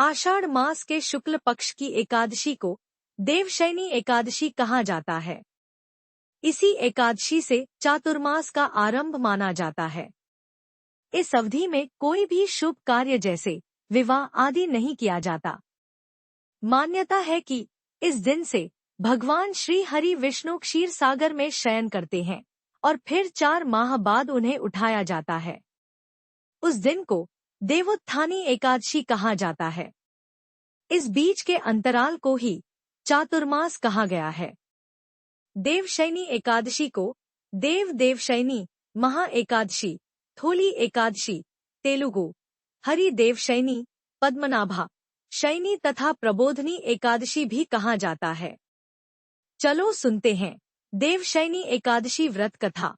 आषाढ़ मास के शुक्ल पक्ष की एकादशी को देवशयनी एकादशी कहा जाता है। इसी एकादशी से चातुर्मास का आरंभ माना जाता है। इस अवधि में कोई भी शुभ कार्य जैसे विवाह आदि नहीं किया जाता। मान्यता है कि इस दिन से भगवान श्री हरि विष्णु क्षीर सागर में शयन करते हैं और फिर 4 माह बाद उन्हें उठाया जाता है। उस दिन को देवोत्थानी एकादशी कहा जाता है। इस बीच के अंतराल को ही चातुर्मास कहा गया है। देवशयनी एकादशी को देवशयनी, महा एकादशी, थोली एकादशी, तेलुगु, हरि देवशयनी, पद्मनाभा शयनी तथा प्रबोधनी एकादशी भी कहा जाता है। चलो सुनते हैं देवशयनी एकादशी व्रत कथा।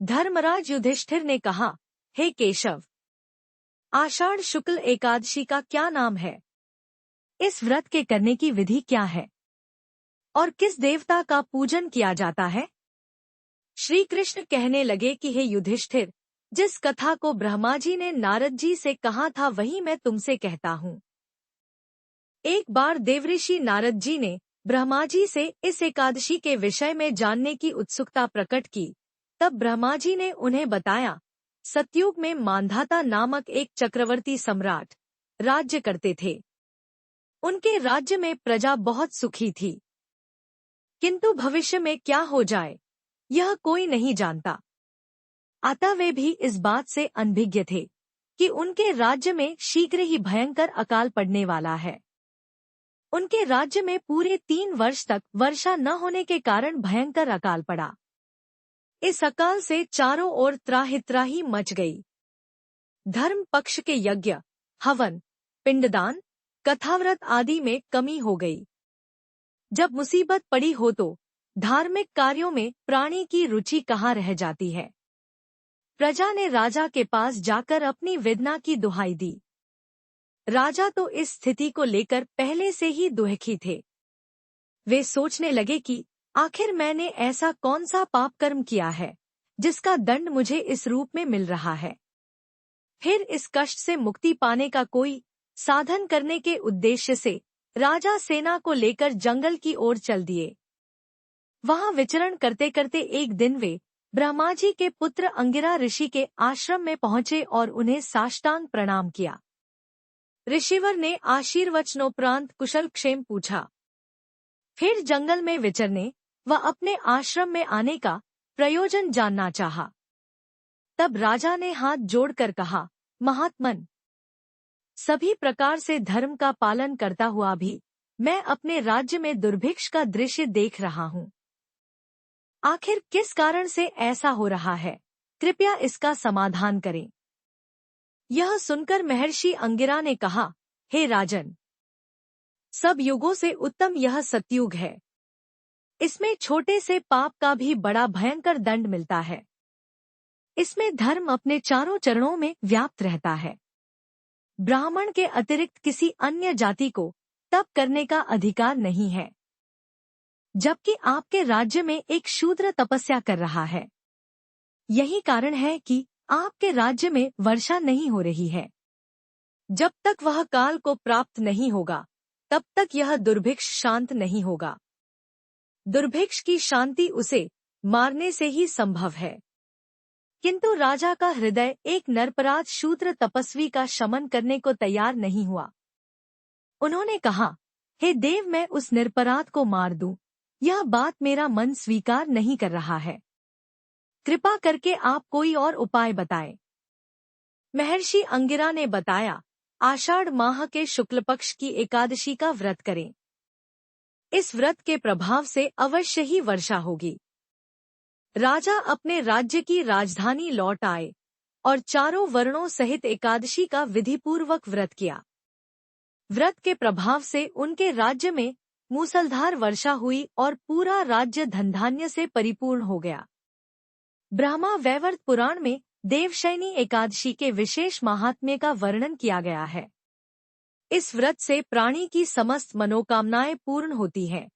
धर्मराज युधिष्ठिर ने कहा, हे केशव, आषाढ़ शुक्ल एकादशी का क्या नाम है? इस व्रत के करने की विधि क्या है और किस देवता का पूजन किया जाता है? श्री कृष्ण कहने लगे कि हे युधिष्ठिर, जिस कथा को ब्रह्मा जी ने नारद जी से कहा था वही मैं तुमसे कहता हूँ। एक बार देवऋषि नारद जी ने ब्रह्मा जी से इस एकादशी के विषय में जानने की उत्सुकता प्रकट की। तब ब्रह्मा जी ने उन्हें बताया, सतयुग में मांधाता नामक एक चक्रवर्ती सम्राट राज्य करते थे। उनके राज्य में प्रजा बहुत सुखी थी, किंतु भविष्य में क्या हो जाए यह कोई नहीं जानता। अतः वे भी इस बात से अनभिज्ञ थे कि उनके राज्य में शीघ्र ही भयंकर अकाल पड़ने वाला है। उनके राज्य में पूरे 3 वर्ष तक वर्षा न होने के कारण भयंकर अकाल पड़ा। इस अकाल से चारों ओर त्राहि मच गई। धर्म पक्ष के यज्ञ, हवन, पिंडदान, कथाव्रत आदि में कमी हो गई। जब मुसीबत पड़ी हो तो धार्मिक कार्यों में प्राणी की रुचि कहाँ रह जाती है। प्रजा ने राजा के पास जाकर अपनी वेदना की दुहाई दी। राजा तो इस स्थिति को लेकर पहले से ही दुखी थे। वे सोचने लगे कि आखिर मैंने ऐसा कौन सा पाप कर्म किया है जिसका दंड मुझे इस रूप में मिल रहा है। फिर इस कष्ट से मुक्ति पाने का कोई साधन करने के उद्देश्य से राजा सेना को लेकर जंगल की ओर चल दिए। वहां विचरण करते करते एक दिन वे ब्रह्मा जी के पुत्र अंगिरा ऋषि के आश्रम में पहुंचे और उन्हें साष्टांग प्रणाम किया। ऋषिवर ने आशीर्वचनोपरांत कुशल क्षेम पूछा। फिर जंगल में विचरने व अपने आश्रम में आने का प्रयोजन जानना चाहा। तब राजा ने हाथ जोड़कर कहा, महात्मन, सभी प्रकार से धर्म का पालन करता हुआ भी मैं अपने राज्य में दुर्भिक्ष का दृश्य देख रहा हूँ। आखिर किस कारण से ऐसा हो रहा है? कृपया इसका समाधान करें। यह सुनकर महर्षि अंगिरा ने कहा, हे राजन, सब युगों से उत्तम यह सतयुग है। इसमें छोटे से पाप का भी बड़ा भयंकर दंड मिलता है। इसमें धर्म अपने चारों चरणों में व्याप्त रहता है। ब्राह्मण के अतिरिक्त किसी अन्य जाति को तप करने का अधिकार नहीं है, जबकि आपके राज्य में एक शूद्र तपस्या कर रहा है। यही कारण है कि आपके राज्य में वर्षा नहीं हो रही है। जब तक वह काल को प्राप्त नहीं होगा तब तक यह दुर्भिक्ष शांत नहीं होगा। दुर्भिक्ष की शांति उसे मारने से ही संभव है। किंतु राजा का हृदय एक निरपराध शूद्र तपस्वी का शमन करने को तैयार नहीं हुआ। उन्होंने कहा, हे देव, मैं उस निरपराध को मार दूं, यह बात मेरा मन स्वीकार नहीं कर रहा है। कृपा करके आप कोई और उपाय बताएं। महर्षि अंगिरा ने बताया, आषाढ़ माह के शुक्ल पक्ष की एकादशी का व्रत करें। इस व्रत के प्रभाव से अवश्य ही वर्षा होगी। राजा अपने राज्य की राजधानी लौट आए और चारों वर्णों सहित एकादशी का विधिपूर्वक व्रत किया। व्रत के प्रभाव से उनके राज्य में मूसलधार वर्षा हुई और पूरा राज्य धनधान्य से परिपूर्ण हो गया। ब्रह्मा वैवर्त पुराण में देवशयनी एकादशी के विशेष महात्म्य का वर्णन किया गया है। इस व्रत से प्राणी की समस्त मनोकामनाएं पूर्ण होती हैं।